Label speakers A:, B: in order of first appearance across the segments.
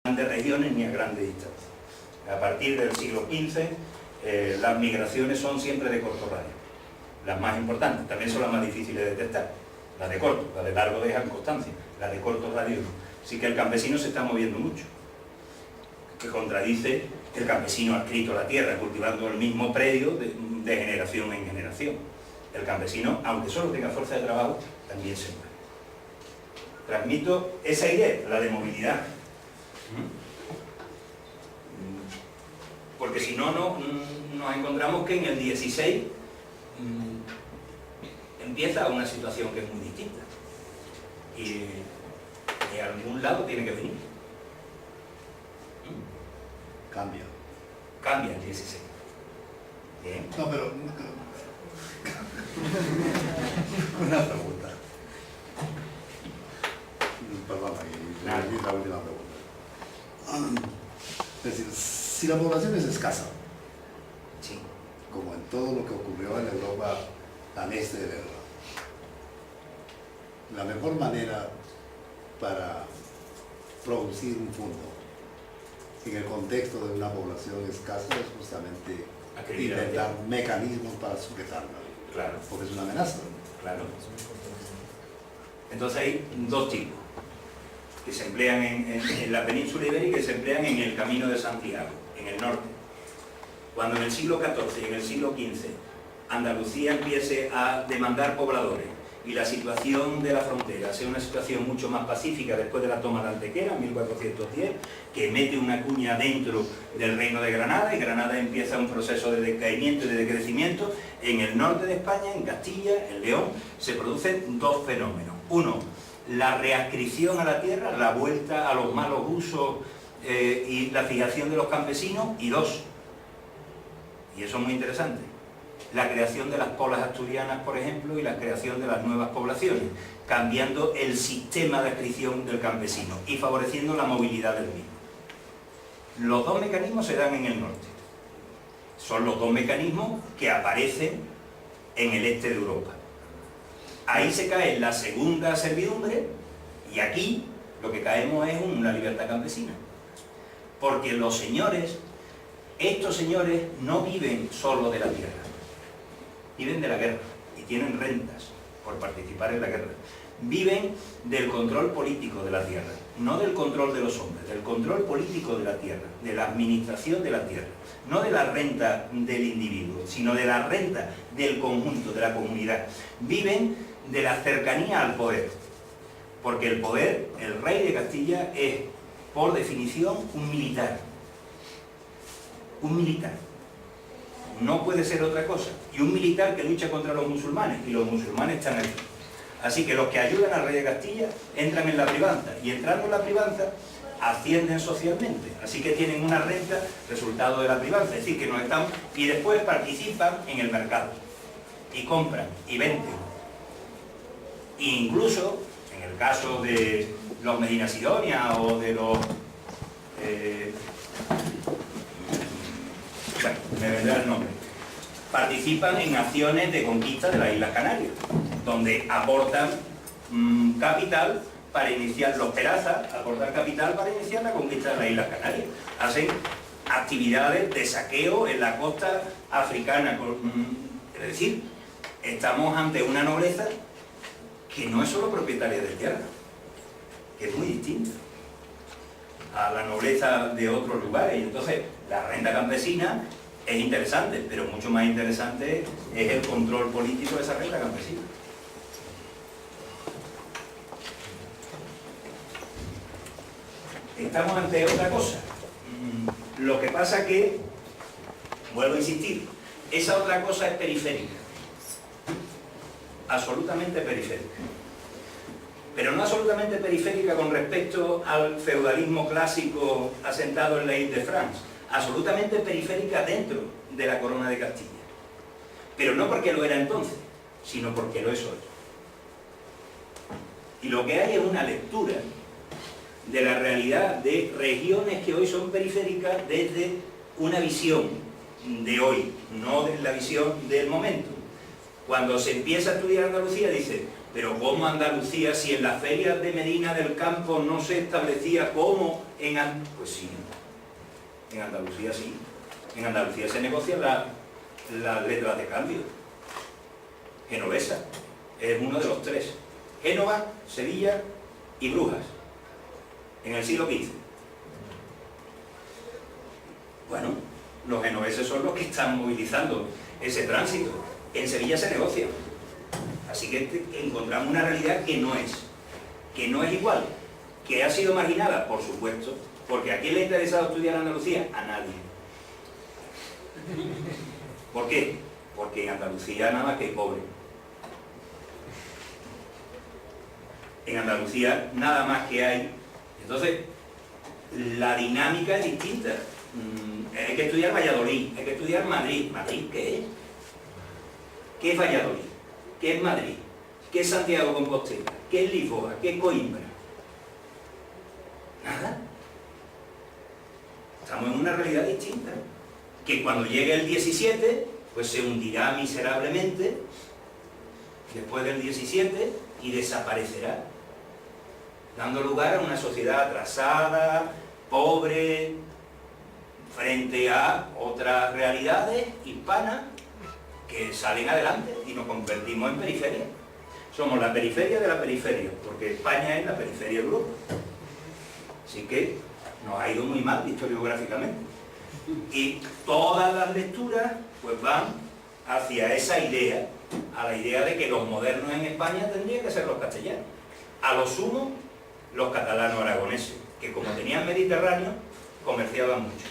A: grandes regiones ni a grandes distancias. A partir del siglo XV, las migraciones son siempre de corto radio. Las más importantes, también son las más difíciles de detectar. Las de corto, las de largo dejan constancia, las de corto radio no. Así que el campesino se está moviendo mucho, que contradice que el campesino adscrito a la tierra, cultivando el mismo predio de generación en generación. El campesino, aunque solo tenga fuerza de trabajo, también se mueve. Transmito esa idea, la de movilidad. Porque si no, nos encontramos que en el 16 empieza una situación que es muy distinta. Y de algún lado tiene que venir. Cambia el 16. Bien.
B: No, pero... Una pregunta. Perdona, la última pregunta. Es decir, si la población es escasa,
A: Sí.
B: como en todo lo que ocurrió en Europa al este de Europa, la mejor manera para producir un fondo en el contexto de una población escasa es justamente inventar mecanismos para sujetarla.
A: Claro.
B: Porque es una amenaza.
A: Claro. Entonces hay dos tipos que se emplean en la península ibérica y se emplean en el Camino de Santiago, en el norte. Cuando en el siglo XIV y en el siglo XV Andalucía empiece a demandar pobladores y la situación de la frontera sea una situación mucho más pacífica después de la toma de Antequera, en 1410, que mete una cuña dentro del Reino de Granada y Granada empieza un proceso de decaimiento y de decrecimiento, en el norte de España, en Castilla, en León, se producen dos fenómenos. Uno, la readscripción a la tierra, la vuelta a los malos usos y la fijación de los campesinos, y dos, y eso es muy interesante, la creación de las polas asturianas, por ejemplo, y la creación de las nuevas poblaciones, cambiando el sistema de adscripción del campesino y favoreciendo la movilidad del mismo. Los dos mecanismos se dan en el norte. Son los dos mecanismos que aparecen en el este de Europa. Ahí se cae la segunda servidumbre y aquí lo que caemos es una libertad campesina. Porque los señores, estos señores no viven solo de la tierra, viven de la guerra y tienen rentas por participar en la guerra. Viven del control político de la tierra, no del control de los hombres, del control político de la tierra, de la administración de la tierra, no de la renta del individuo, sino de la renta del conjunto, de la comunidad. Viven de la cercanía al poder, porque el poder, el rey de Castilla, es, por definición, un militar. Un militar. No puede ser otra cosa. Y un militar que lucha contra los musulmanes, y los musulmanes están aquí. Así que los que ayudan al rey de Castilla entran en la privanza, y entrando en la privanza ascienden socialmente. Así que tienen una renta resultado de la privanza, es decir, que no están, y después participan en el mercado, y compran, y venden. E incluso, en el caso de los Medina Sidonia o de los... bueno, me vendrá el nombre. Participan en acciones de conquista de las Islas Canarias, donde aportan capital para iniciar, los Peraza aportan capital para iniciar la conquista de las Islas Canarias. Hacen actividades de saqueo en la costa africana. Es decir, estamos ante una nobleza que no es solo propietaria de tierra, que es muy distinta a la nobleza de otros lugares. Y entonces la renta campesina es interesante, pero mucho más interesante es el control político de esa renta campesina. Estamos ante otra cosa. Lo que pasa que, vuelvo a insistir, esa otra cosa es periférica. Absolutamente periférica. Pero no absolutamente periférica con respecto al feudalismo clásico asentado en la Ile-de-France. Absolutamente periférica dentro de la corona de Castilla. Pero no porque lo era entonces, sino porque lo es hoy. Y lo que hay es una lectura de la realidad de regiones que hoy son periféricas desde una visión de hoy, no de la visión del momento. Cuando se empieza a estudiar Andalucía dice, pero ¿cómo Andalucía si en las ferias de Medina del Campo no se establecía como Pues sí, en Andalucía sí. En Andalucía se negocian las letras de cambio. Genovesa es uno de los tres. Génova, Sevilla y Brujas, en el siglo XV. Bueno, los genoveses son los que están movilizando ese tránsito. En Sevilla se negocia. Así que encontramos una realidad que no es igual, que ha sido marginada, por supuesto, porque ¿a quién le ha interesado estudiar Andalucía? A nadie. ¿Por qué? Porque en Andalucía nada más que hay pobre. En Andalucía nada más que hay. Entonces, la dinámica es distinta. Hay que estudiar Valladolid, hay que estudiar Madrid. ¿Madrid qué es? ¿Qué es Valladolid? ¿Qué es Madrid? ¿Qué es Santiago de Compostela? ¿Qué es Lisboa? ¿Qué es Coimbra? Nada. Estamos en una realidad distinta, que cuando llegue el 17, pues se hundirá miserablemente, después del 17, y desaparecerá, dando lugar a una sociedad atrasada, pobre, frente a otras realidades hispanas que salen adelante y nos convertimos en periferia. Somos la periferia de la periferia, porque España es la periferia de Europa. Así que nos ha ido muy mal historiográficamente. Y todas las lecturas pues van hacia esa idea, a la idea de que los modernos en España tendrían que ser los castellanos. A lo sumo, los catalanos aragoneses, que como tenían Mediterráneo, comerciaban mucho.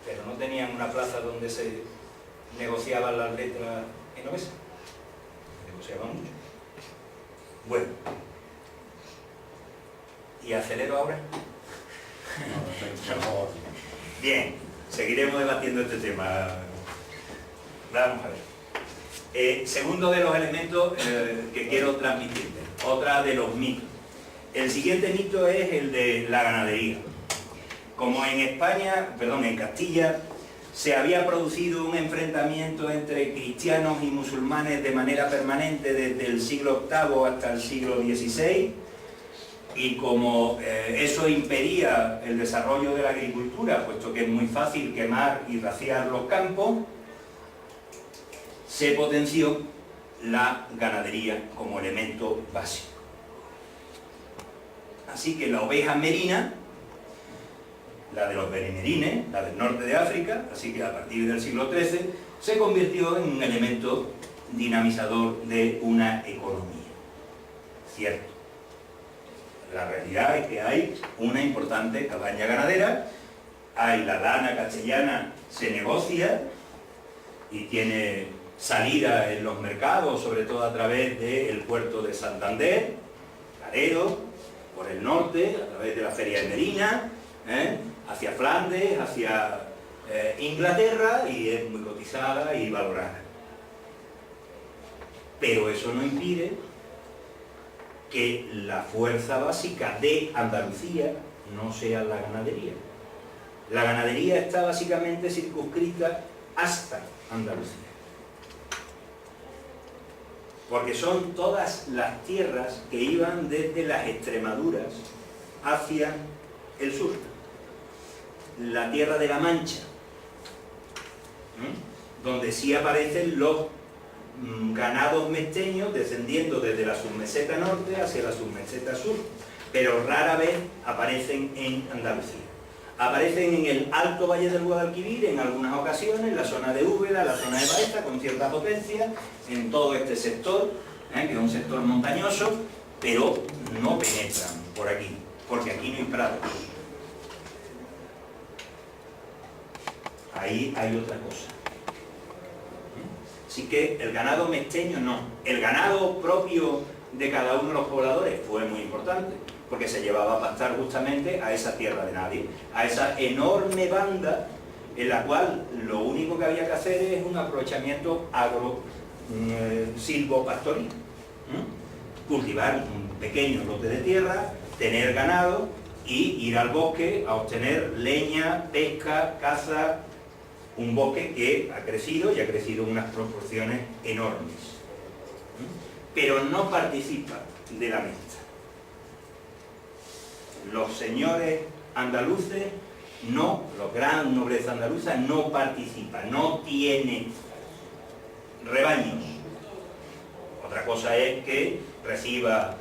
A: Pero no tenían una plaza donde se negociaban las letras genovesas. Negociaban mucho. Bueno. ¿Y acelero ahora? Bien, seguiremos debatiendo este tema. Vamos a ver. Segundo de los elementos que quiero transmitirte, otra de los mitos. El siguiente mito es el de la ganadería. Como en en Castilla, se había producido un enfrentamiento entre cristianos y musulmanes de manera permanente desde el siglo VIII hasta el siglo XVI, y como eso impedía el desarrollo de la agricultura, puesto que es muy fácil quemar y raciar los campos, se potenció la ganadería como elemento básico. Así que la oveja merina, la de los beremerines, la del norte de África, así que a partir del siglo XIII, se convirtió en un elemento dinamizador de una economía. Cierto. La realidad es que hay una importante cabaña ganadera, hay la lana castellana, se negocia y tiene salida en los mercados, sobre todo a través del puerto de Santander, Laredo, por el norte, a través de la feria de Medina, hacia Flandes, hacia Inglaterra, y es muy cotizada y valorada. Pero eso no impide que la fuerza básica de Andalucía no sea la ganadería. La ganadería está básicamente circunscrita hasta Andalucía. Porque son todas las tierras que iban desde las Extremaduras hacia el sur. La tierra de la Mancha, donde sí aparecen los ganados mesteños descendiendo desde la submeseta norte hacia la submeseta sur, pero rara vez aparecen en Andalucía. Aparecen en el Alto Valle del Guadalquivir en algunas ocasiones, en la zona de Úbeda, la zona de Baeza, con cierta potencia, en todo este sector, que es un sector montañoso, pero no penetran por aquí, porque aquí no hay prados. Ahí hay otra cosa. Así que el ganado mesteño no. El ganado propio de cada uno de los pobladores fue muy importante, porque se llevaba a pastar justamente a esa tierra de nadie, a esa enorme banda en la cual lo único que había que hacer es un aprovechamiento silvopastoril. Cultivar un pequeño lote de tierra, tener ganado y ir al bosque a obtener leña, pesca, caza. Un bosque que ha crecido y ha crecido en unas proporciones enormes, pero no participa de la mezcla. los señores andaluces, no, los gran nobleza andaluza no participa, no tiene rebaños. Otra cosa es que reciba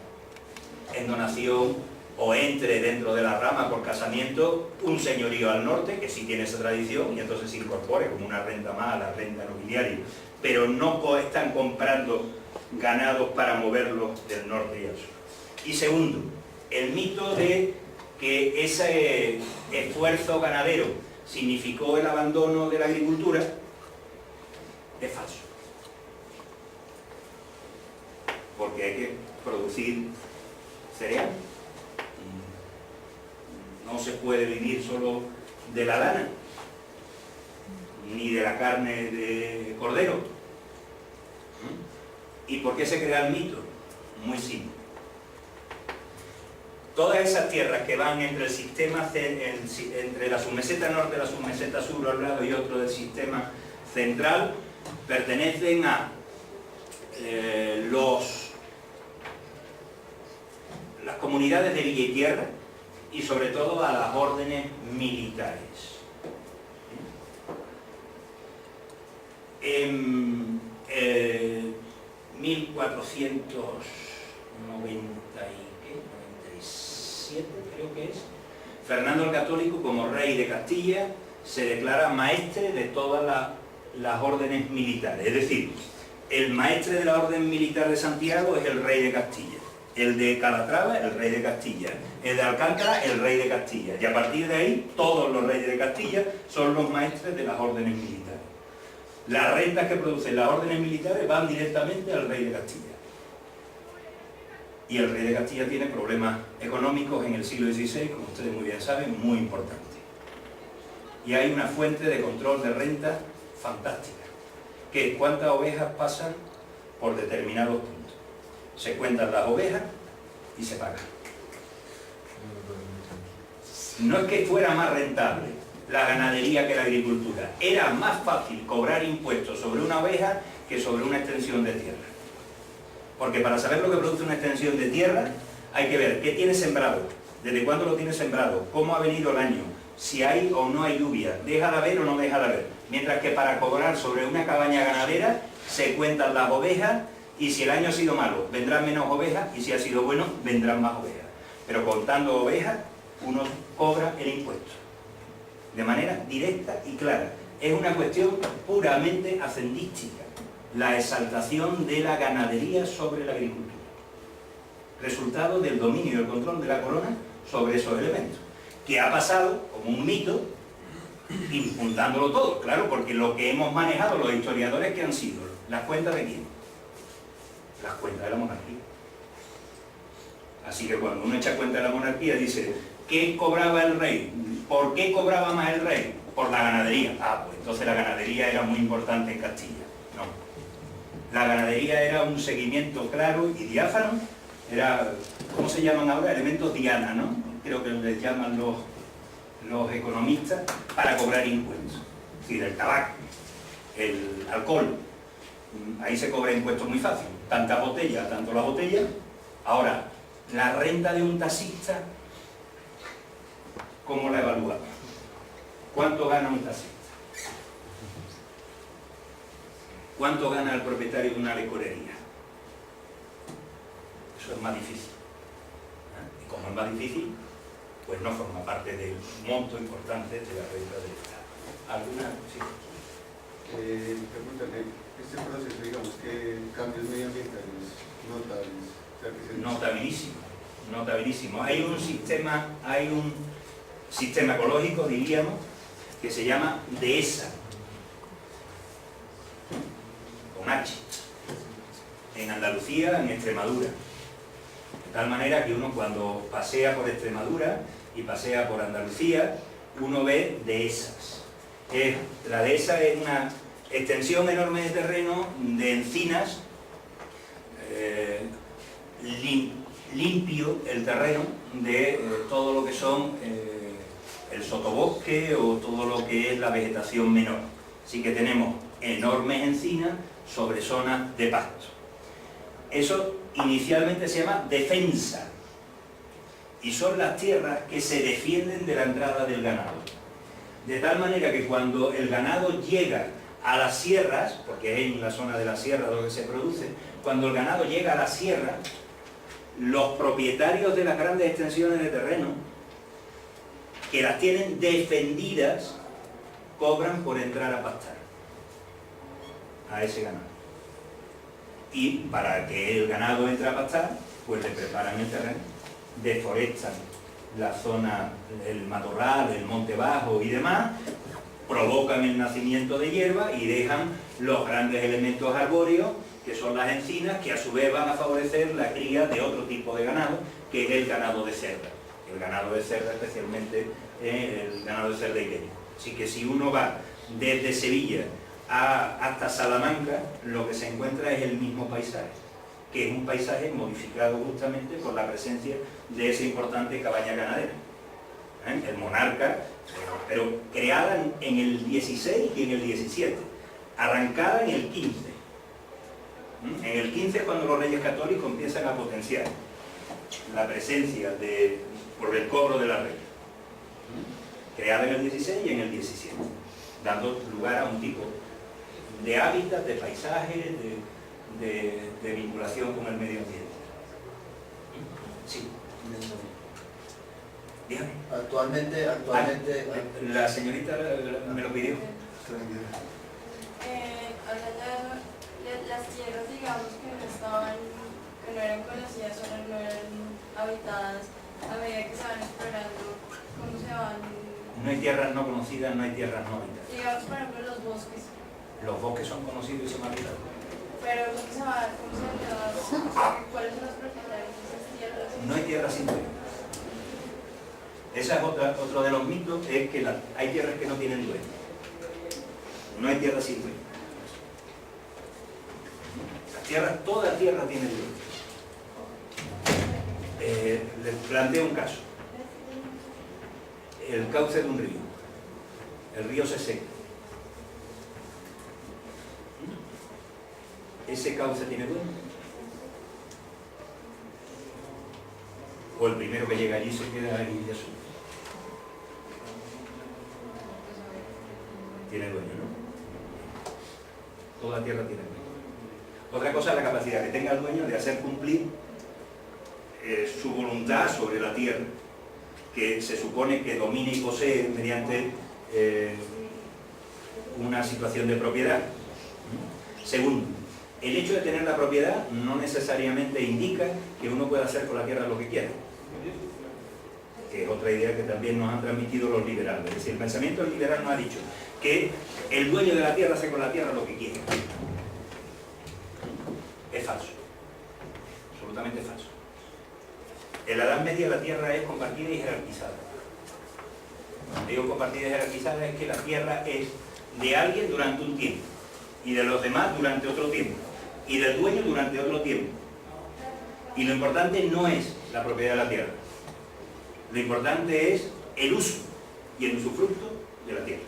A: en donación o entre dentro de la rama por casamiento un señorío al norte, que sí tiene esa tradición, y entonces se incorpore como una renta más a la renta nobiliaria, pero no están comprando ganados para moverlos del norte y al sur. Y segundo, el mito de que ese esfuerzo ganadero significó el abandono de la agricultura es falso. Porque hay que producir cereal. No se puede vivir solo de la lana, ni de la carne de cordero. ¿Y por qué se crea el mito? Muy simple. Todas esas tierras que van entre el sistema, entre la submeseta norte y la submeseta sur, a un lado y otro del sistema central, pertenecen a las comunidades de villa y tierra, y sobre todo a las órdenes militares. En 1497, creo que es, Fernando el Católico, como rey de Castilla, se declara maestre de todas las órdenes militares. Es decir, el maestre de la orden militar de Santiago es el rey de Castilla. El de Calatrava, el rey de Castilla. El de Alcántara, el rey de Castilla. Y a partir de ahí, todos los reyes de Castilla son los maestres de las órdenes militares. Las rentas que producen las órdenes militares van directamente al rey de Castilla. Y el rey de Castilla tiene problemas económicos en el siglo XVI, como ustedes muy bien saben, muy importantes. Y hay una fuente de control de renta fantástica, que es cuántas ovejas pasan por determinados puntos. Se cuentan las ovejas y se pagan. No es que fuera más rentable la ganadería que la agricultura, era más fácil cobrar impuestos sobre una oveja que sobre una extensión de tierra. Porque para saber lo que produce una extensión de tierra hay que ver qué tiene sembrado, desde cuándo lo tiene sembrado, cómo ha venido el año, si hay o no hay lluvia, deja de haber o no deja de haber. Mientras que para cobrar sobre una cabaña ganadera se cuentan las ovejas, y si el año ha sido malo, vendrán menos ovejas, y si ha sido bueno, vendrán más ovejas. Pero contando ovejas, uno cobra el impuesto, de manera directa y clara. Es una cuestión puramente hacendística, la exaltación de la ganadería sobre la agricultura, resultado del dominio y el control de la corona sobre esos elementos, que ha pasado como un mito, impuntándolo todo, claro, porque lo que hemos manejado los historiadores, que han sido las cuentas de quién, las cuentas de la monarquía. Así que cuando uno echa cuenta de la monarquía dice, ¿qué cobraba el rey? ¿Por qué cobraba más el rey? Por la ganadería. Ah, pues entonces la ganadería era muy importante en Castilla. No. La ganadería era un seguimiento claro y diáfano, era, ¿cómo se llaman ahora? Elementos diana, ¿no? Creo que les llaman los economistas, para cobrar impuestos. Es decir, el tabaco, el alcohol, ahí se cobra impuestos muy fácil. Tanta botella, tanto la botella. Ahora, la renta de un taxista, ¿cómo la evaluamos? ¿Cuánto gana un taxista? ¿Cuánto gana el propietario de una licorería? Eso es más difícil. Y como es más difícil, pues no forma parte del monto importante de la renta del Estado. ¿Alguna? Sí.
C: Pregúntale, este proceso, digamos, ¿qué cambios medioambientales notables?
A: Notabilísimo, notabilísimo. Hay un sistema ecológico, diríamos, que se llama dehesa, con H, en Andalucía, en Extremadura. De tal manera que uno cuando pasea por Extremadura y pasea por Andalucía, uno ve dehesas. La dehesa es una extensión enorme de terreno de encinas, limpio el terreno de todo lo que son el sotobosque o todo lo que es la vegetación menor. Así que tenemos enormes encinas sobre zonas de pasto. Eso inicialmente se llama defensa y son las tierras que se defienden de la entrada del ganado. De tal manera que cuando el ganado llega a las sierras, porque es en la zona de la sierra donde se produce, cuando el ganado llega a la sierra, los propietarios de las grandes extensiones de terreno, que las tienen defendidas, cobran por entrar a pastar a ese ganado. Y para que el ganado entre a pastar, pues le preparan el terreno, deforestan la zona, el matorral, el monte bajo y demás, provocan el nacimiento de hierba y dejan los grandes elementos arbóreos, que son las encinas, que a su vez van a favorecer la cría de otro tipo de ganado, que es el ganado de cerda. El ganado de cerda, especialmente el ganado de cerda ibérico. Así que si uno va desde Sevilla hasta Salamanca, lo que se encuentra es el mismo paisaje, que es un paisaje modificado justamente por la presencia de esa importante cabaña ganadera. El monarca, pero creada en el 16 y en el 17, arrancada en el 15. En el 15 es cuando los reyes católicos empiezan a potenciar la presencia por el cobro de la renta. Creada en el 16 y en el 17, dando lugar a un tipo de hábitat, de paisaje, de vinculación con el medio ambiente. Sí. Dígame.
D: Actualmente...
A: La señorita me lo pidió.
E: Las tierras, digamos, que no eran conocidas o no eran habitadas, a medida que se van explorando, ¿cómo se van?
A: No hay tierras no conocidas, no hay tierras no habitadas.
E: Digamos, por ejemplo, los bosques.
A: Los bosques son conocidos y son habitados.
E: Pero ¿cómo se van? ¿Cuáles son los propietarios de esas tierras?
A: No hay tierras sin dueño. Esa es otro de los mitos, es que hay tierras que no tienen dueño. No hay tierras sin dueño. Toda tierra tiene dueño. Les planteo un caso. El cauce de un río. El río se seca. ¿Ese cauce tiene dueño? ¿O el primero que llega allí se queda allí y azul? Tiene dueño, ¿no? Toda tierra tiene dueño. Otra cosa es la capacidad que tenga el dueño de hacer cumplir su voluntad sobre la tierra, que se supone que domina y posee mediante una situación de propiedad. Segundo, el hecho de tener la propiedad no necesariamente indica que uno pueda hacer con la tierra lo que quiera. Que es otra idea que también nos han transmitido los liberales. Es decir, el pensamiento liberal nos ha dicho que el dueño de la tierra hace con la tierra lo que quiere. Es falso. Absolutamente falso. En la Edad Media la tierra es compartida y jerarquizada. Cuando digo compartida y jerarquizada es que la tierra es de alguien durante un tiempo y de los demás durante otro tiempo y del dueño durante otro tiempo. Y lo importante no es la propiedad de la tierra. Lo importante es el uso y el usufructo de la tierra.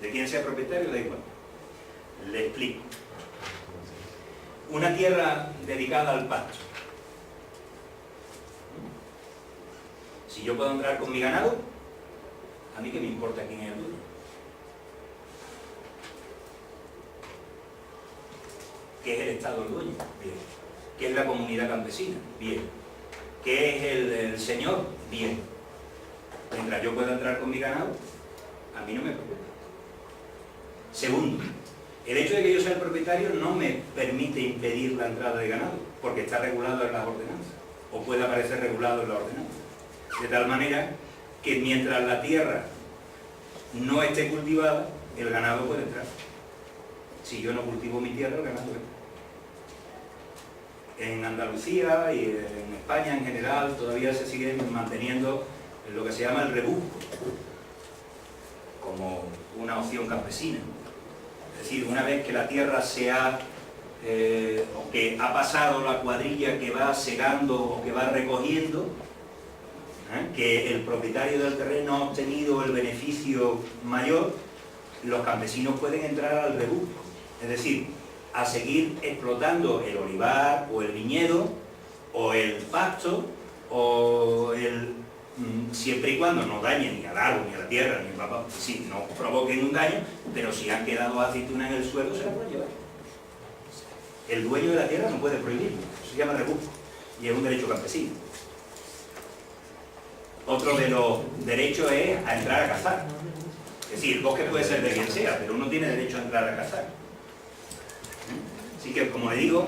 A: De quien sea propietario da igual. Le explico. Una tierra dedicada al pasto. Si yo puedo entrar con mi ganado, a mí qué me importa quién es el dueño. ¿Qué es el Estado el dueño? Bien. ¿Qué es la comunidad campesina? Bien. ¿Qué es el señor? Bien. Mientras yo pueda entrar con mi ganado, a mí no me preocupa. Segundo, el hecho de que yo sea el propietario no me permite impedir la entrada de ganado, porque está regulado en las ordenanzas, o puede aparecer regulado en la ordenanza. De tal manera que mientras la tierra no esté cultivada, el ganado puede entrar. Si yo no cultivo mi tierra, el ganado entra. En Andalucía y en España en general todavía se sigue manteniendo lo que se llama el rebusco como una opción campesina. Es decir, una vez que la tierra o que ha pasado la cuadrilla que va segando o que va recogiendo, que el propietario del terreno ha obtenido el beneficio mayor, los campesinos pueden entrar al rebusco. Es decir, a seguir explotando el olivar o el viñedo o el pasto o siempre y cuando no dañen ni al árbol, ni a la tierra, ni al papá, sí, no provoquen un daño, pero si han quedado aceitunas en el suelo, se las pueden llevar. El dueño de la tierra no puede prohibirlo, eso se llama rebufo, y es un derecho campesino. Otro de los derechos es a entrar a cazar. Es decir, el bosque puede ser de quien sea, pero uno tiene derecho a entrar a cazar. Así que, como le digo,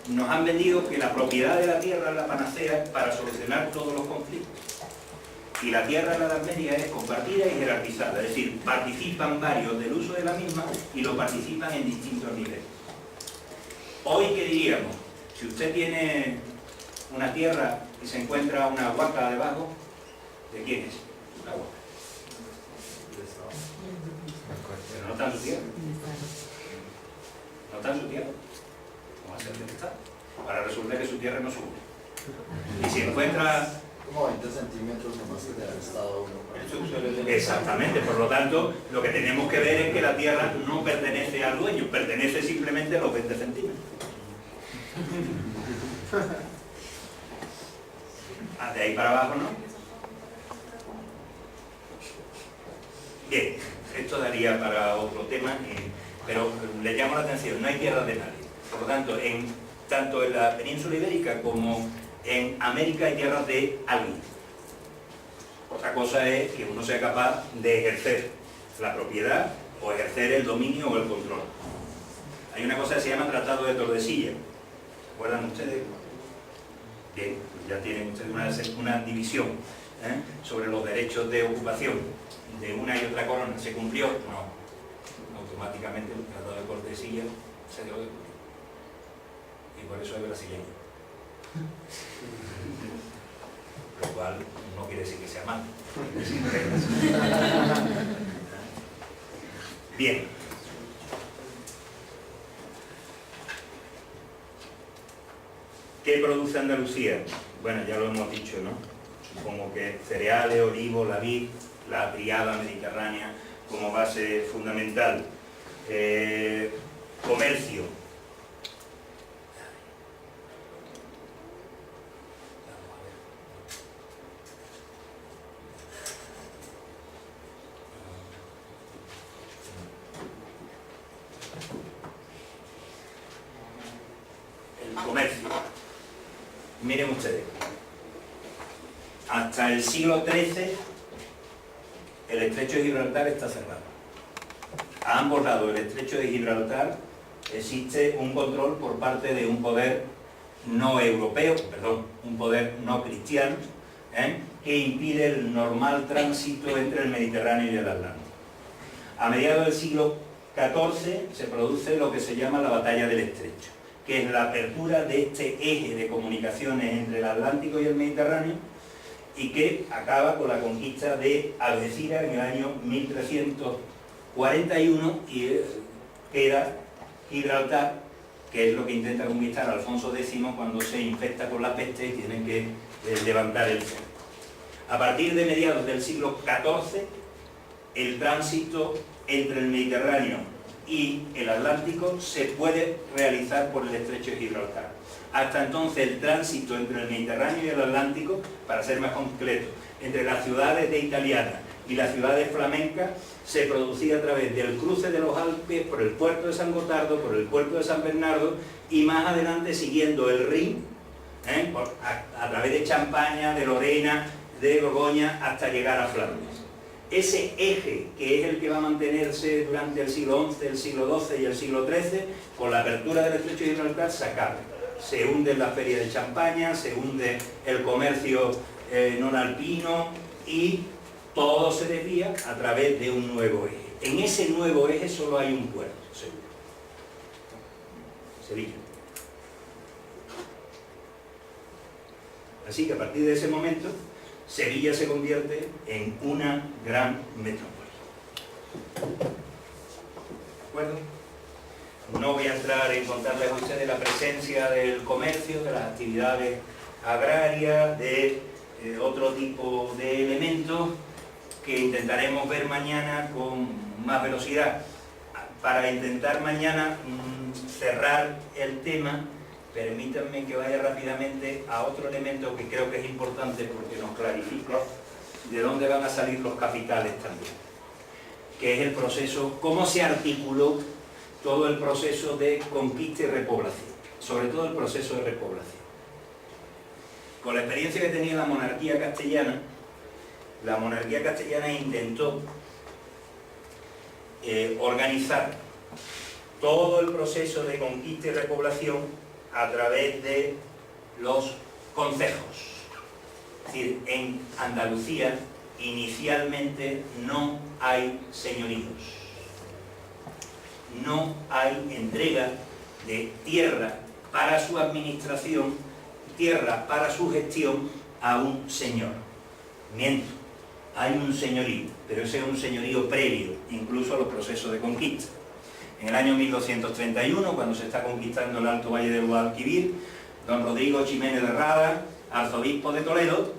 A: nos han vendido que la propiedad de la tierra es la panacea para solucionar todos los conflictos. Y la tierra en la Edad Media es compartida y jerarquizada, es decir, participan varios del uso de la misma y lo participan en distintos niveles. Hoy, ¿qué diríamos? Si usted tiene una tierra y se encuentra una huaca debajo, ¿de quién es? La huaca. Pero no está en su tierra. No está en su tierra. ¿Cómo va a ser del Estado? Para resolver que su tierra no sube. Y si encuentra...
D: Como 20 centímetros nomás que del Estado uno.
A: Exactamente, por lo tanto, lo que tenemos que ver es que la tierra no pertenece al dueño, pertenece simplemente a los 20 centímetros. De ahí para abajo, ¿no? Bien, esto daría para otro tema, pero le llamo la atención, no hay tierras de nadie. Por lo tanto, tanto en la península ibérica como en América hay tierras de alguien. Otra cosa es que uno sea capaz de ejercer la propiedad o ejercer el dominio o el control. Hay una cosa que se llama Tratado de Tordesillas. ¿Se acuerdan ustedes? Bien, ya tienen ustedes una división sobre los derechos de ocupación de una y otra corona. ¿Se cumplió? No. Automáticamente el Tratado de Tordesillas se dejó de cumplir. Y por eso es brasileño. Lo cual no quiere decir que sea malo. Bien. ¿Qué produce Andalucía? Bueno, ya lo hemos dicho, ¿no? Supongo que cereales, olivo, la vid, la triada mediterránea como base fundamental. Comercio. Comercio. Miren ustedes, hasta el siglo XIII el estrecho de Gibraltar está cerrado. A ambos lados del estrecho de Gibraltar existe un control por parte de un poder no europeo, perdón, un poder no cristiano, que impide el normal tránsito entre el Mediterráneo y el Atlántico. A mediados del siglo XIV se produce lo que se llama la Batalla del Estrecho, que es la apertura de este eje de comunicaciones entre el Atlántico y el Mediterráneo y que acaba con la conquista de Algeciras en el año 1341 y queda Gibraltar, que es lo que intenta conquistar Alfonso X cuando se infecta con la peste y tienen que levantar el cerco. A partir de mediados del siglo XIV, el tránsito entre el Mediterráneo y el Atlántico se puede realizar por el estrecho de Gibraltar. Hasta entonces el tránsito entre el Mediterráneo y el Atlántico, para ser más concreto, entre las ciudades de italianas y las ciudades flamencas, se producía a través del cruce de los Alpes por el puerto de San Gotardo, por el puerto de San Bernardo y más adelante siguiendo el Rin, a través de Champaña, de Lorena, de Borgoña, hasta llegar a Flandes. Ese eje, que es el que va a mantenerse durante el siglo XI, el siglo XII y el siglo XIII, con la apertura del estrecho de Gibraltar se acaba. Se hunde la feria de Champaña, se hunde el comercio non alpino y todo se desvía a través de un nuevo eje. En ese nuevo eje solo hay un puerto, seguro. Sevilla. Así que a partir de ese momento, Sevilla se convierte en una gran metrópoli. ¿De acuerdo? No voy a entrar en contarles a ustedes la presencia del comercio, de las actividades agrarias, de otro tipo de elementos que intentaremos ver mañana con más velocidad. Para intentar mañana cerrar el tema, permítanme que vaya rápidamente a otro elemento que creo que es importante porque nos clarifica de dónde van a salir los capitales también, que es el proceso, cómo se articuló todo el proceso de conquista y repoblación, sobre todo el proceso de repoblación. Con la experiencia que tenía la monarquía castellana intentó organizar todo el proceso de conquista y repoblación a través de los concejos. Es decir, en Andalucía inicialmente no hay señoríos, no hay entrega de tierra para su administración, tierra para su gestión a un señor. Miento, hay un señorío, pero ese es un señorío previo incluso a los procesos de conquista. En el año 1231, cuando se está conquistando el Alto Valle del Guadalquivir, don Rodrigo Ximénez de Rada, arzobispo de Toledo,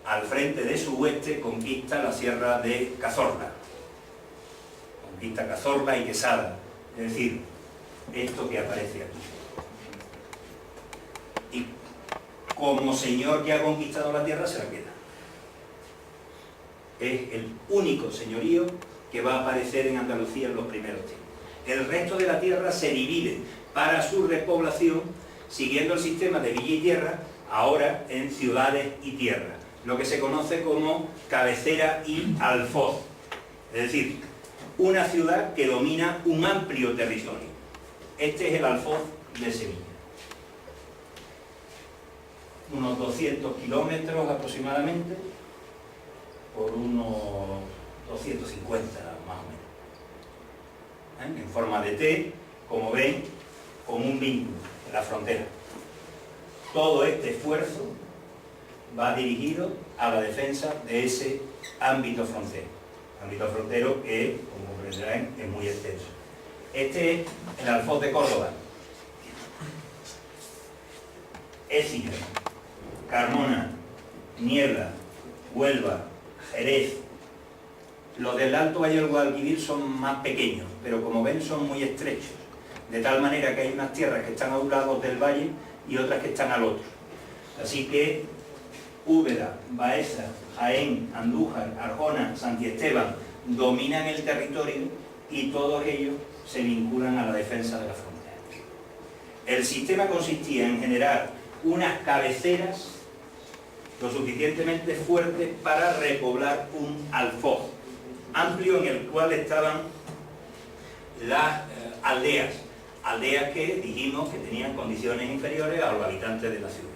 A: al frente de su hueste conquista la sierra de Cazorla. Conquista Cazorla y Quesada, es decir, esto que aparece aquí. Y como señor que ha conquistado la tierra se la queda. Es el único señorío que va a aparecer en Andalucía en los primeros tiempos. El resto de la tierra se divide para su repoblación siguiendo el sistema de villa y tierra, ahora en ciudades y tierra, lo que se conoce como cabecera y alfoz, es decir, una ciudad que domina un amplio territorio. Este es el alfoz de Sevilla. Unos 200 kilómetros aproximadamente, por unos 250 más o menos. En forma de T, como ven, con un vínculo en la frontera. Todo este esfuerzo va dirigido a la defensa de ese ámbito frontero. Ámbito frontero que, como comprenderán, es muy extenso. Este es el alfoz de Córdoba. Écija, Carmona, Niebla, Huelva, Jerez. Los del Alto Valle del Guadalquivir son más pequeños, pero como ven son muy estrechos, de tal manera que hay unas tierras que están a un lado del valle y otras que están al otro. Así que Úbeda, Baeza, Jaén, Andújar, Arjona, Santiesteban dominan el territorio y todos ellos se vinculan a la defensa de la frontera. El sistema consistía en generar unas cabeceras lo suficientemente fuertes para repoblar un alfoz amplio en el cual estaban las aldeas que dijimos que tenían condiciones inferiores a los habitantes de la ciudad.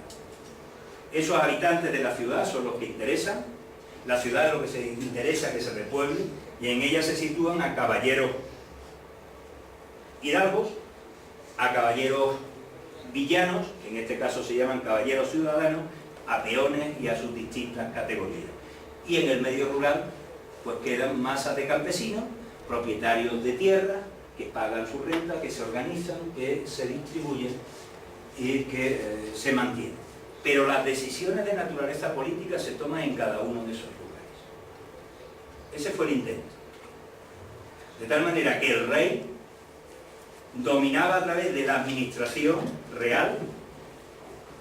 A: Esos habitantes de la ciudad son los que interesan, la ciudad es lo que se interesa que se repueble, y en ella se sitúan a caballeros hidalgos, a caballeros villanos, que en este caso se llaman caballeros ciudadanos, a peones y a sus distintas categorías. Y en el medio rural pues quedan masas de campesinos, propietarios de tierra, que pagan su renta, que se organizan, que se distribuyen y que se mantienen. Pero las decisiones de naturaleza política se toman en cada uno de esos lugares. Ese fue el intento. De tal manera que el rey dominaba a través de la administración real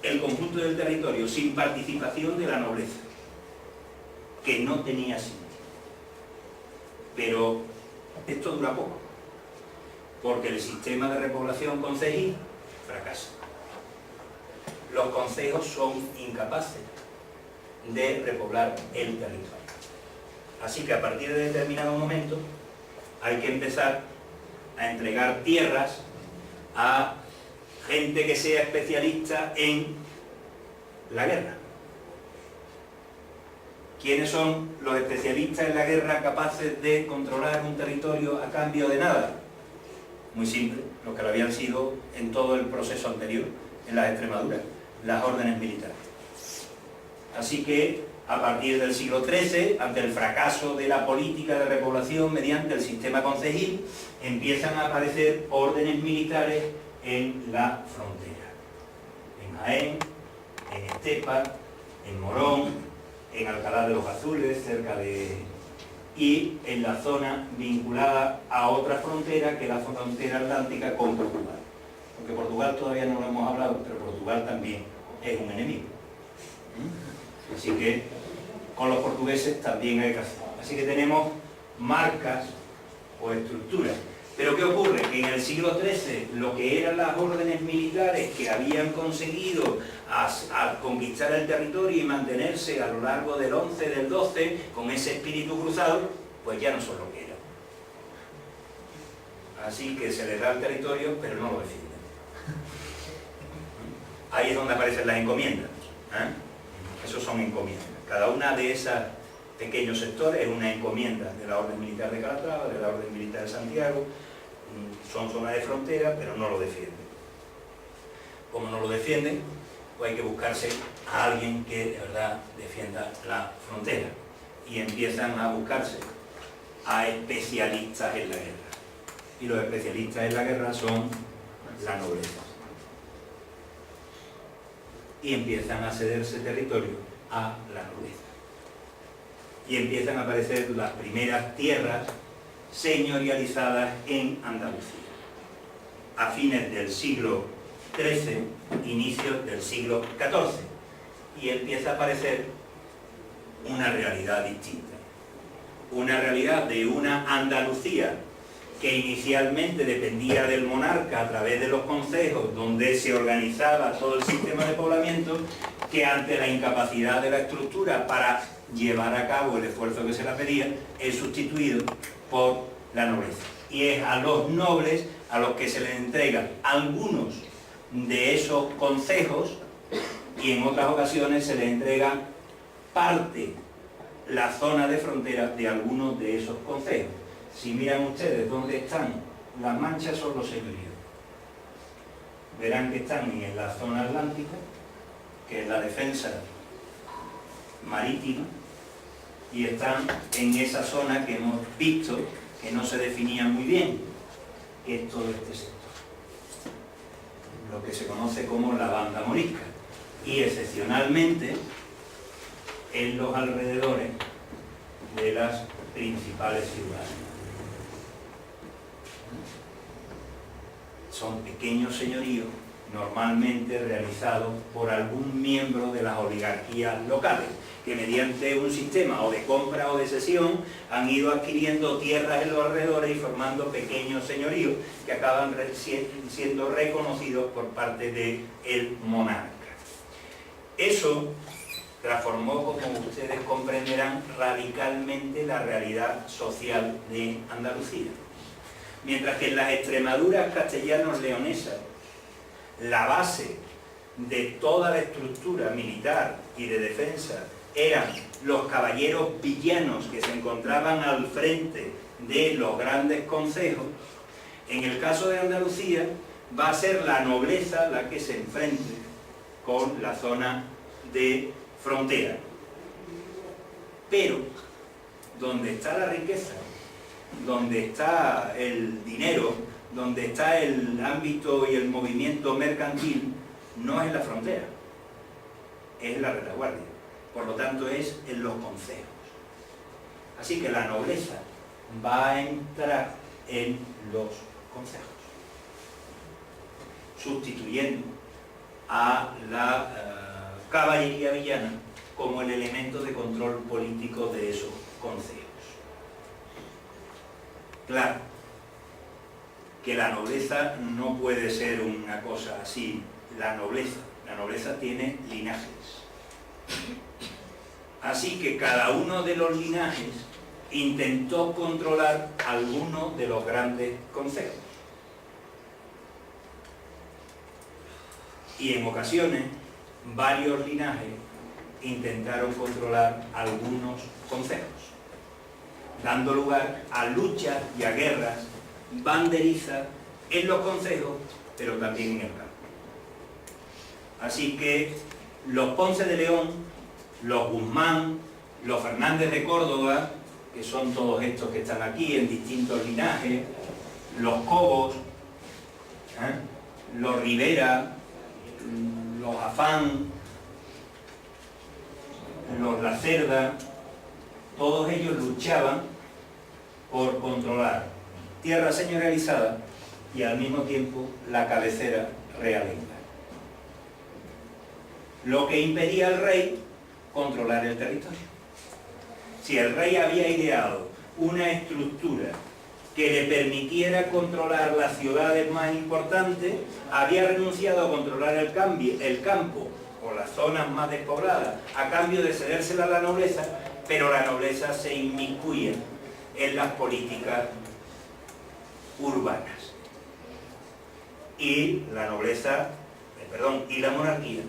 A: el conjunto del territorio sin participación de la nobleza, que no tenía sitio. Pero esto dura poco, porque el sistema de repoblación concejil fracasa. Los concejos son incapaces de repoblar el territorio. Así que a partir de determinado momento hay que empezar a entregar tierras a gente que sea especialista en la guerra. ¿Quiénes son los especialistas en la guerra capaces de controlar un territorio a cambio de nada? Muy simple, los que lo habían sido en todo el proceso anterior, en las Extremaduras, las órdenes militares. Así que, a partir del siglo XIII, ante el fracaso de la política de repoblación mediante el sistema concejil, empiezan a aparecer órdenes militares en la frontera. En Jaén, en Estepa, en Morón, en Alcalá de los Azules, cerca de... y en la zona vinculada a otra frontera, que es la frontera atlántica con Portugal. porque Portugal todavía no lo hemos hablado, pero Portugal también es un enemigo. Así que con los portugueses también hay que hacer. Así que tenemos marcas o estructuras. Pero ¿qué ocurre? Que en el siglo XIII lo que eran las órdenes militares que habían conseguido a conquistar el territorio y mantenerse a lo largo del XI, del XII, con ese espíritu cruzado, pues ya no son lo que eran. Así que se les da el territorio, pero no lo defienden. Ahí es donde aparecen las encomiendas. Esos son encomiendas. Cada una de esas pequeños sectores es una encomienda de la Orden Militar de Calatrava, de la Orden Militar de Santiago. Son zonas de frontera, pero no lo defienden. Como no lo defienden, pues hay que buscarse a alguien que de verdad defienda la frontera. Y empiezan a buscarse a especialistas en la guerra. Y los especialistas en la guerra son la nobleza. Y empiezan a cederse territorio a la nobleza. Y empiezan a aparecer las primeras tierras señorializadas en Andalucía, a fines del siglo XIII, inicios del siglo XIV, y empieza a aparecer una realidad distinta, una realidad de una Andalucía que inicialmente dependía del monarca a través de los concejos, donde se organizaba todo el sistema de poblamiento, que ante la incapacidad de la estructura para llevar a cabo el esfuerzo que se le pedía, es sustituido por la nobleza. Y es a los nobles a los que se les entregan algunos de esos concejos, y en otras ocasiones se les entrega parte, la zona de frontera de algunos de esos concejos. Si miran ustedes dónde están las manchas, son los señoríos. Verán que están en la zona atlántica, que es la defensa marítima, y están en esa zona que hemos visto que no se definía muy bien, que es todo este sector, lo que se conoce como la banda morisca, y excepcionalmente en los alrededores de las principales ciudades. Son pequeños señoríos, normalmente realizados por algún miembro de las oligarquías locales, que mediante un sistema o de compra o de cesión han ido adquiriendo tierras en los alrededores y formando pequeños señoríos que acaban siendo reconocidos por parte del monarca. Eso transformó, como ustedes comprenderán, radicalmente la realidad social de Andalucía. Mientras que en las Extremaduras castellanos-leonesas la base de toda la estructura militar y de defensa eran los caballeros villanos que se encontraban al frente de los grandes concejos, en el caso de Andalucía va a ser la nobleza la que se enfrente con la zona de frontera. Pero donde está la riqueza, donde está el dinero, donde está el ámbito y el movimiento mercantil, no es en la frontera, es en la retaguardia. Por lo tanto, es en los concejos. Así que la nobleza va a entrar en los concejos, sustituyendo a la caballería villana como el elemento de control político de esos concejos. Claro, que la nobleza no puede ser una cosa así. La nobleza tiene linajes. Así que cada uno de los linajes intentó controlar alguno de los grandes concejos. Y en ocasiones, varios linajes intentaron controlar algunos concejos, dando lugar a luchas y a guerras banderizas en los concejos, pero también en el campo. Así que los Ponce de León, los Guzmán, los Fernández de Córdoba, que son todos estos que están aquí en distintos linajes, los Cobos, los Rivera, los Afán, los Lacerda, todos ellos luchaban por controlar tierra señorializada y al mismo tiempo la cabecera realenga. Lo que impedía al rey controlar el territorio. Si el rey había ideado una estructura que le permitiera controlar las ciudades más importantes, había renunciado a controlar el campo o las zonas más despobladas a cambio de cedérsela a la nobleza, pero la nobleza se inmiscuía en las políticas urbanas. Y la nobleza, y la monarquía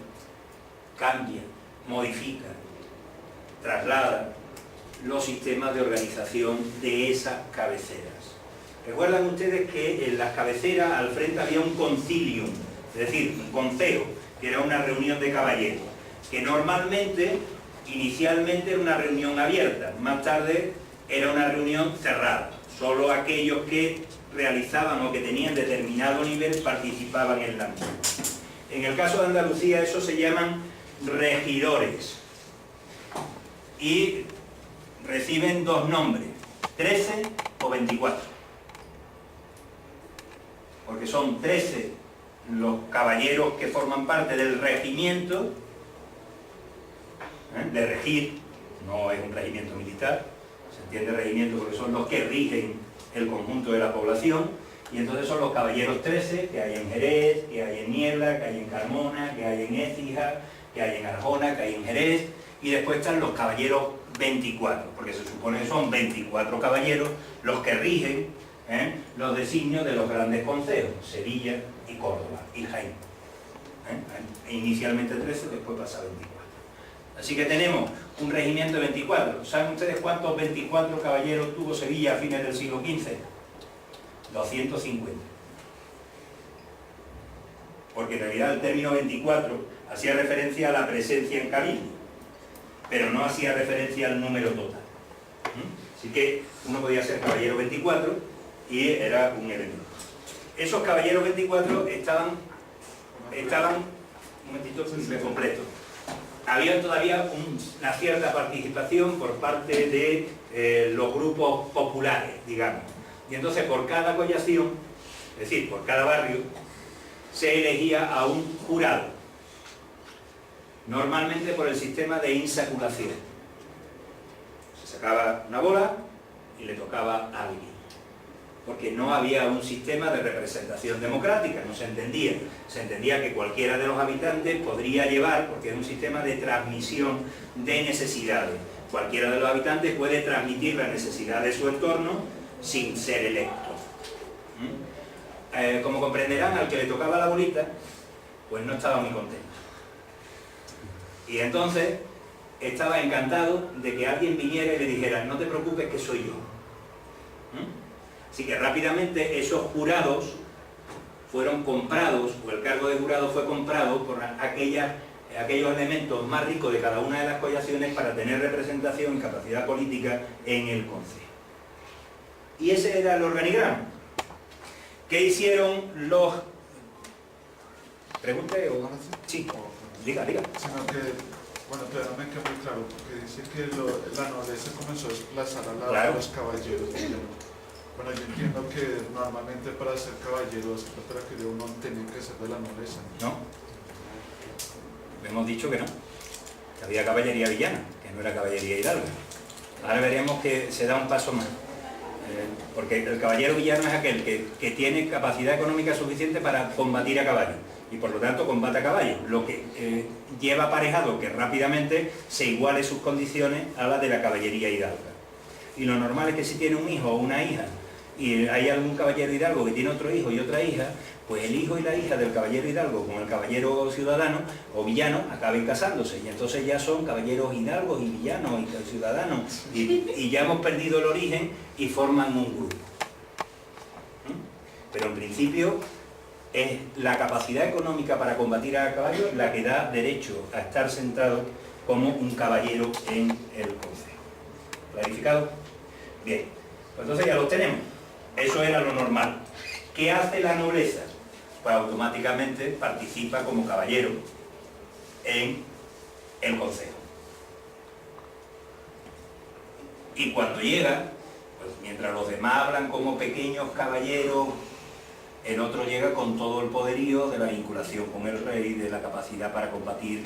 A: cambia, modifica, traslada los sistemas de organización de esas cabeceras. Recuerdan ustedes que en las cabeceras al frente había un concilium, es decir, un consejo, que era una reunión de caballeros, que normalmente, inicialmente era una reunión abierta, más tarde era una reunión cerrada. Solo aquellos que realizaban o que tenían determinado nivel participaban en la misma. En el caso de Andalucía eso se llaman regidores y reciben dos nombres, 13 o 24, porque son 13 los caballeros que forman parte del regimiento, de regir, no es un regimiento militar, se entiende regimiento porque son los que rigen el conjunto de la población, y entonces son los caballeros 13 que hay en Jerez, que hay en Niebla, que hay en Carmona, que hay en Écija, que hay en Arjona, que hay en Jerez, y después están los caballeros 24, porque se supone que son 24 caballeros los que rigen los designios de los grandes concejos, Sevilla y Córdoba y Jaén. Inicialmente 13, después pasa a 24. Así que tenemos un regimiento de 24. ¿Saben ustedes cuántos 24 caballeros tuvo Sevilla a fines del siglo XV? 250. Porque en realidad el término 24 hacía referencia a la presencia en cabildo, pero no hacía referencia al número total. Así que uno podía ser caballero 24 y era un elemento. Esos caballeros 24 estaban un momentito, me completo. Había todavía una cierta participación por parte de los grupos populares, digamos. Y entonces por cada collación, es decir, por cada barrio, se elegía a un jurado, normalmente por el sistema de insaculación. Se sacaba una bola y le tocaba a alguien, porque no había un sistema de representación democrática, no se entendía. Se entendía que cualquiera de los habitantes podría llevar, porque es un sistema de transmisión de necesidades. Cualquiera de los habitantes puede transmitir la necesidad de su entorno sin ser electo. Como comprenderán, al que le tocaba la bolita, pues no estaba muy contento. Y entonces estaba encantado de que alguien viniera y le dijera: no te preocupes que soy yo. Así que rápidamente esos jurados fueron comprados, o el cargo de jurado fue comprado por aquellos elementos más ricos de cada una de las collaciones para tener representación y capacidad política en el concejo. Y ese era el organigrama. ¿Qué hicieron los...? ¿Pregunte o...? Sí, diga.
F: Sino que, bueno, todavía no me queda muy claro, porque dice que la nobleza comenzó a desplazar a los caballeros. Bueno, yo entiendo que normalmente para ser caballero, para que uno tenía que ser de la nobleza.
A: No. Hemos dicho que no. Que había caballería villana, que no era caballería hidalga. Ahora veremos que se da un paso más. Porque el caballero villano es aquel que tiene capacidad económica suficiente para combatir a caballo y por lo tanto combate a caballo, lo que lleva aparejado que rápidamente se iguale sus condiciones a las de la caballería hidalga. Y lo normal es que si tiene un hijo o una hija y hay algún caballero hidalgo que tiene otro hijo y otra hija, pues el hijo y la hija del caballero hidalgo con el caballero ciudadano o villano acaben casándose, y entonces ya son caballeros hidalgos y villanos y ciudadanos, y ya hemos perdido el origen y forman un grupo. Pero en principio es la capacidad económica para combatir a caballo la que da derecho a estar sentado como un caballero en el concejo. ¿Clarificado? Bien, pues entonces ya lo tenemos. Eso era lo normal. ¿Qué hace la nobleza? Pues automáticamente participa como caballero en el concejo. Y cuando llega, pues mientras los demás hablan como pequeños caballeros el otro llega con todo el poderío de la vinculación con el rey, de la capacidad para combatir,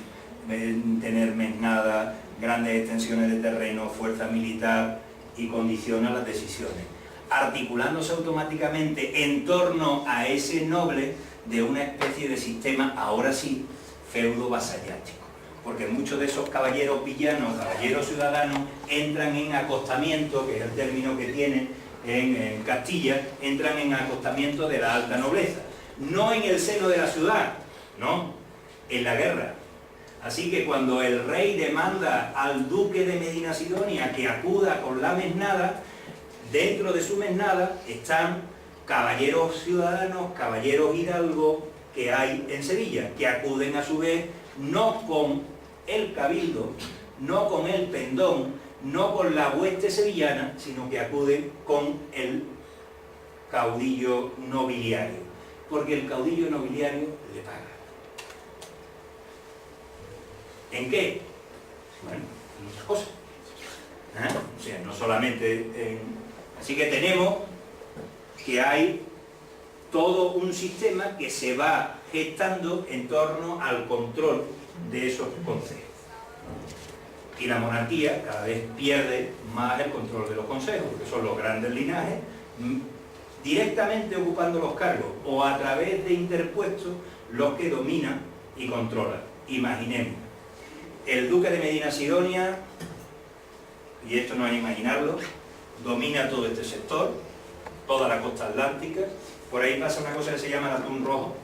A: tener mesnada, grandes extensiones de terreno, fuerza militar y condiciona las decisiones, articulándose automáticamente en torno a ese noble de una especie de sistema, ahora sí, feudo-vasallático. Porque muchos de esos caballeros villanos, caballeros ciudadanos, entran en acostamiento, que es el término que tienen en Castilla, entran en acostamiento de la alta nobleza. No en el seno de la ciudad, no, en la guerra. Así que cuando el rey demanda al duque de Medinasidonia que acuda con la mesnada, dentro de su mesnada están caballeros ciudadanos, caballeros hidalgos que hay en Sevilla, que acuden a su vez no con el cabildo, no con el pendón, no con la hueste sevillana, sino que acuden con el caudillo nobiliario, porque el caudillo nobiliario le paga. ¿En qué? Bueno, en muchas cosas. O sea, no solamente en... Así que tenemos que hay todo un sistema que se va gestando en torno al control de esos consejos. Y la monarquía cada vez pierde más el control de los consejos, porque son los grandes linajes, directamente ocupando los cargos o a través de interpuestos los que dominan y controlan. Imaginemos, el duque de Medinasidonia, y esto no es imaginarlo, domina todo este sector, toda la costa atlántica. Por ahí pasa una cosa que se llama el atún rojo,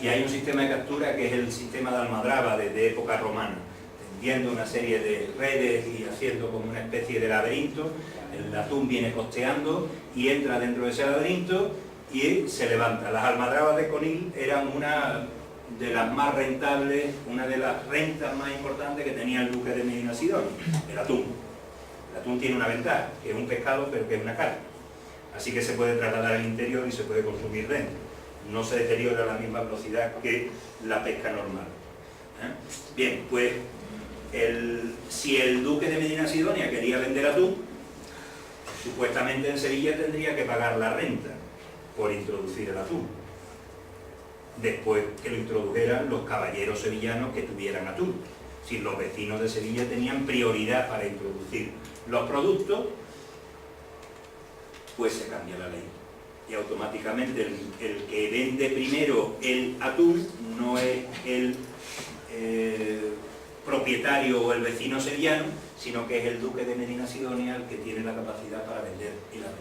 A: y hay un sistema de captura que es el sistema de almadraba de época romana, tendiendo una serie de redes y haciendo como una especie de laberinto. El atún viene costeando y entra dentro de ese laberinto y se levanta. Las almadrabas de Conil eran una de las más rentables, una de las rentas más importantes que tenía el duque de Medinasidonia, el atún. El atún tiene una ventaja, que es un pescado pero que es una carne. Así que se puede trasladar al interior y se puede consumir dentro. No se deteriora a la misma velocidad que la pesca normal. Bien, pues si el duque de Medinasidonia quería vender atún, supuestamente en Sevilla tendría que pagar la renta por introducir el atún, después que lo introdujeran los caballeros sevillanos que tuvieran atún. Si los vecinos de Sevilla tenían prioridad para introducir los productos, pues se cambia la ley. Y automáticamente el que vende primero el atún no es el propietario o el vecino sevillano, sino que es el duque de Medinasidonia el que tiene la capacidad para vender el atún.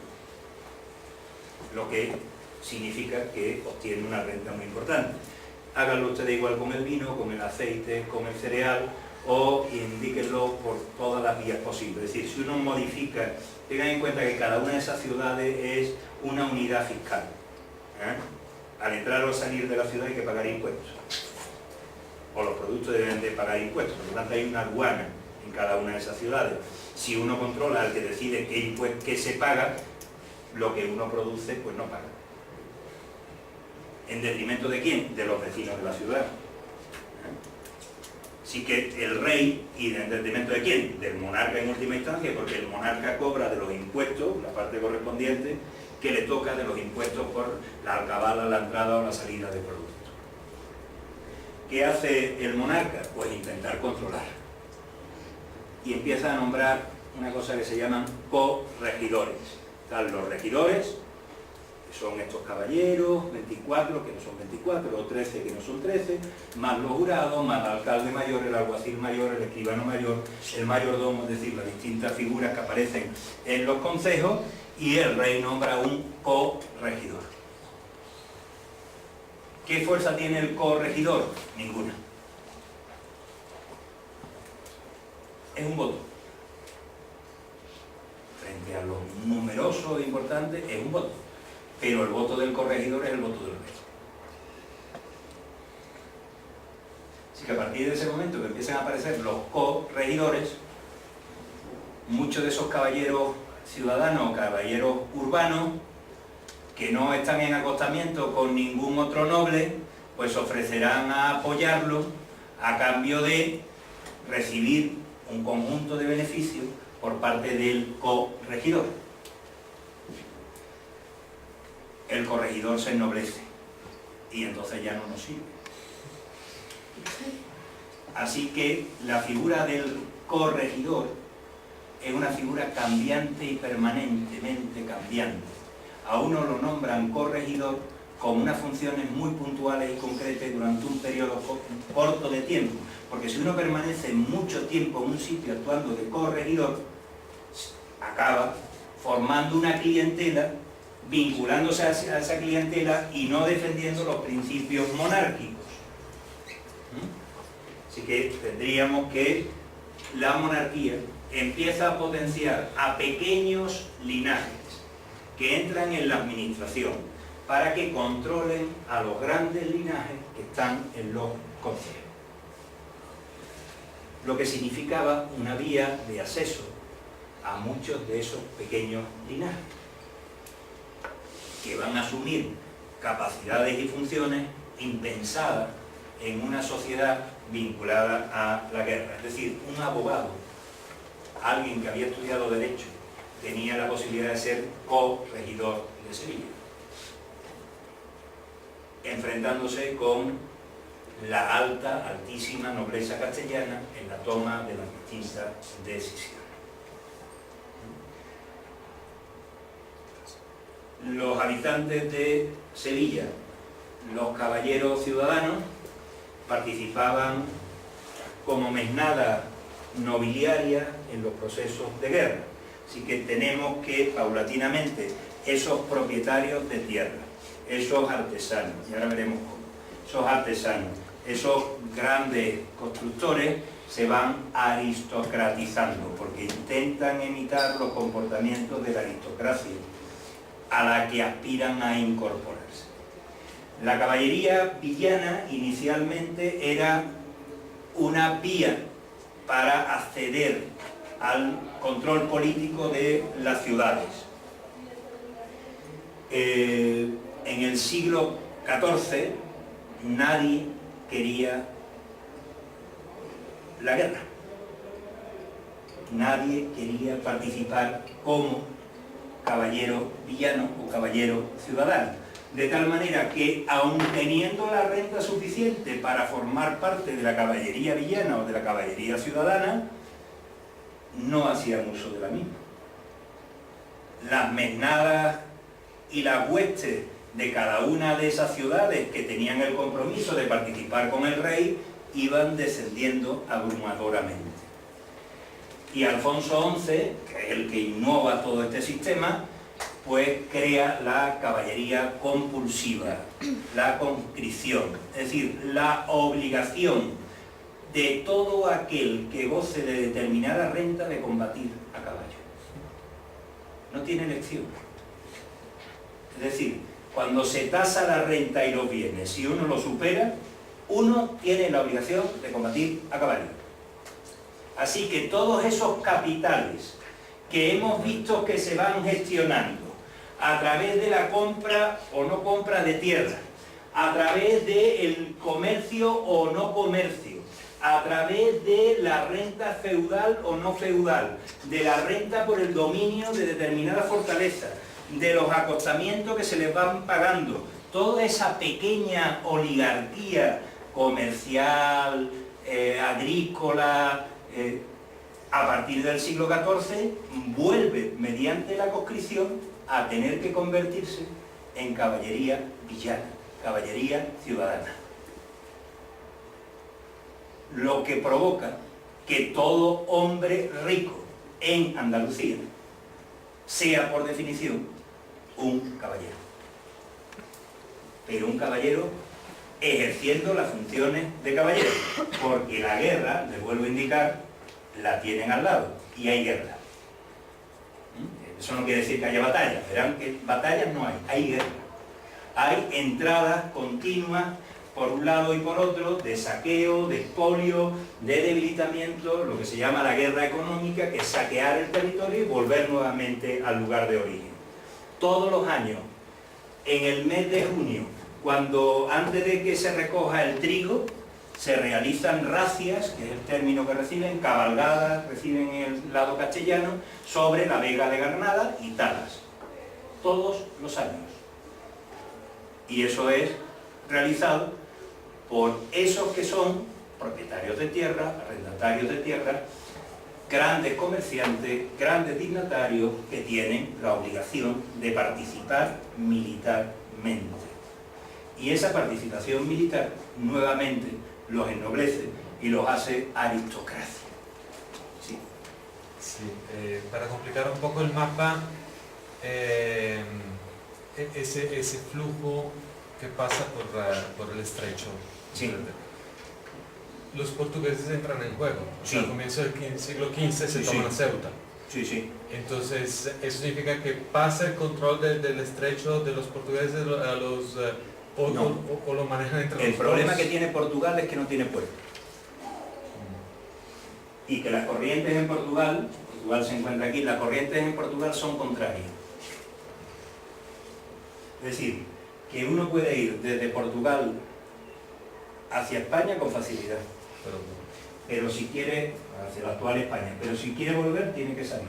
A: Lo que significa que obtiene una renta muy importante. Háganlo ustedes igual con el vino, con el aceite, con el cereal, o indíquenlo por todas las vías posibles. Es decir, si uno modifica, tengan en cuenta que cada una de esas ciudades es una unidad fiscal. Al entrar o salir de la ciudad hay que pagar impuestos, o los productos deben de pagar impuestos, por lo tanto hay una aduana en cada una de esas ciudades. Si uno controla al que decide qué se paga, lo que uno produce pues no paga. ¿En detrimento de quién? De los vecinos de la ciudad. Así que el rey, ¿y en detrimento de quién? Del monarca en última instancia, porque el monarca cobra de los impuestos, la parte correspondiente, que le toca de los impuestos por la alcabala, la entrada o la salida de productos. ¿Qué hace el monarca? Pues intentar controlar. Y empieza a nombrar una cosa que se llaman corregidores. Están los regidores, que son estos caballeros, 24, que no son 24, o 13, que no son 13, más los jurados, más el alcalde mayor, el alguacil mayor, el escribano mayor, el mayordomo, es decir, las distintas figuras que aparecen en los concejos, y el rey nombra un corregidor. ¿Qué fuerza tiene el corregidor? Ninguna. Es un voto. Frente a los numerosos e importantes, es un voto. Pero el voto del corregidor es el voto del rey. Así que a partir de ese momento que empiezan a aparecer los corregidores, muchos de esos caballeros ciudadanos, caballeros urbanos, que no están en acostamiento con ningún otro noble, pues ofrecerán a apoyarlo a cambio de recibir un conjunto de beneficios por parte del corregidor. el corregidor se ennoblece y entonces ya no nos sirve. Así que la figura del corregidor es una figura cambiante y permanentemente cambiante. A uno lo nombran corregidor con unas funciones muy puntuales y concretas durante un periodo corto de tiempo, porque si uno permanece mucho tiempo en un sitio actuando de corregidor, acaba formando una clientela, vinculándose a esa clientela y no defendiendo los principios monárquicos. Así que tendríamos que la monarquía empieza a potenciar a pequeños linajes que entran en la administración para que controlen a los grandes linajes que están en los concejos. Lo que significaba una vía de acceso a muchos de esos pequeños linajes, que van a asumir capacidades y funciones impensadas en una sociedad vinculada a la guerra. Es decir, un abogado, alguien que había estudiado Derecho, tenía la posibilidad de ser corregidor de Sevilla, enfrentándose con la altísima nobleza castellana en la toma de las distintas decisiones. Los habitantes de Sevilla, los caballeros ciudadanos, participaban como mesnada nobiliaria en los procesos de guerra. Así que tenemos que, paulatinamente, esos propietarios de tierra, esos artesanos, y ahora veremos cómo, esos artesanos, esos grandes constructores se van aristocratizando, porque intentan imitar los comportamientos de la aristocracia a la que aspiran a incorporarse. La caballería villana inicialmente era una vía para acceder al control político de las ciudades. En el siglo XIV nadie quería la guerra. Nadie quería participar como caballero villano o caballero ciudadano. De tal manera que, aun teniendo la renta suficiente para formar parte de la caballería villana o de la caballería ciudadana, no hacían uso de la misma. Las mesnadas y las huestes de cada una de esas ciudades que tenían el compromiso de participar con el rey iban descendiendo abrumadoramente. Y Alfonso XI, que es el que innova todo este sistema, pues crea la caballería compulsiva, la conscripción, es decir, la obligación de todo aquel que goce de determinada renta de combatir a caballo. No tiene elección. Es decir, cuando se tasa la renta y los bienes, si uno lo supera, uno tiene la obligación de combatir a caballo. Así que todos esos capitales que hemos visto que se van gestionando a través de la compra o no compra de tierra, a través del comercio o no comercio, a través de la renta feudal o no feudal, de la renta por el dominio de determinada fortaleza, de los acostamientos que se les van pagando, toda esa pequeña oligarquía comercial, agrícola, a partir del siglo XIV, vuelve mediante la conscripción a tener que convertirse en caballería villana, caballería ciudadana. Lo que provoca que todo hombre rico en Andalucía sea, por definición, un caballero. Pero un caballero ejerciendo las funciones de caballero, porque la guerra, les vuelvo a indicar, la tienen al lado, y hay guerra. Eso no quiere decir que haya batallas, verán que batallas no hay guerra. Hay entradas continuas por un lado y por otro, de saqueo, de expolio, de debilitamiento, lo que se llama la guerra económica, que es saquear el territorio y volver nuevamente al lugar de origen. Todos los años, en el mes de junio, cuando antes de que se recoja el trigo, se realizan racias, que es el término que reciben, cabalgadas, reciben en el lado castellano, sobre la Vega de Granada y Talas. Todos los años. Y eso es realizado por esos que son propietarios de tierra, arrendatarios de tierra, grandes comerciantes, grandes dignatarios que tienen la obligación de participar militarmente. Y esa participación militar nuevamente los ennoblece y los hace aristocracia. Sí.
G: Sí, para complicar un poco el mapa, ese flujo que pasa por el estrecho.
A: Sí.
G: Los portugueses entran en juego.
A: Sí.
G: Al comienzo del siglo XV se
A: Sí,
G: toman
A: sí.
G: Ceuta.
A: Sí, sí.
G: Entonces, eso significa que pasa el control del estrecho de los portugueses a los...
A: No.
G: o lo manejan entre
A: El
G: los
A: problema
G: dos.
A: que tiene Portugal es que no tiene puerto. Y que las corrientes en Portugal se encuentra aquí, las corrientes en Portugal son contrarias. Es decir, que uno puede ir desde Portugal hacia España con facilidad, pero si quiere, hacia la actual España, pero si quiere volver tiene que salir.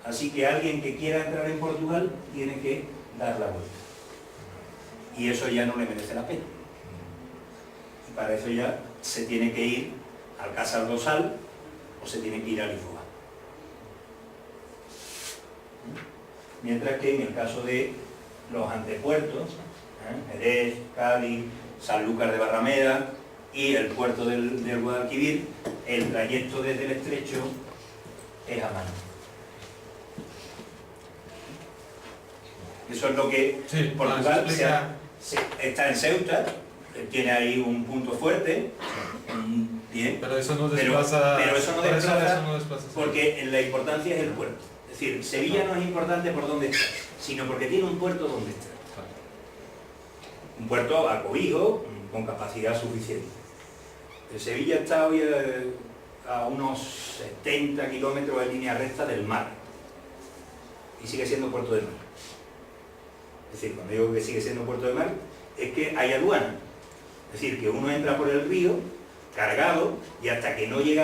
A: Así que alguien que quiera entrar en Portugal tiene que dar la vuelta. Y eso ya no le merece la pena. Y para eso ya se tiene que ir al Alcázar do Sal o se tiene que ir a Lisboa. Mientras que en el caso de los antepuertos, Jerez, Cádiz, Sanlúcar de Barrameda y el puerto del Guadalquivir, el trayecto desde el estrecho es a mano. Eso es lo que
G: Sí,
A: Portugal
G: explica.
A: está en Ceuta, tiene ahí un punto fuerte, bien,
G: Pero eso no
A: Pero-
G: desplaza...
A: pero eso no
G: por
A: desplaza
G: eso no desplaza.
A: porque la importancia es el puerto. Es decir, Sevilla no es importante por dónde está, sino porque tiene un puerto donde está. Un puerto a cobijo, con capacidad suficiente. Sevilla está hoy a unos 70 kilómetros de línea recta del mar y sigue siendo puerto de mar. Es decir, cuando digo que sigue siendo puerto de mar, es que hay aduana. Es decir, que uno entra por el río cargado y hasta que no llega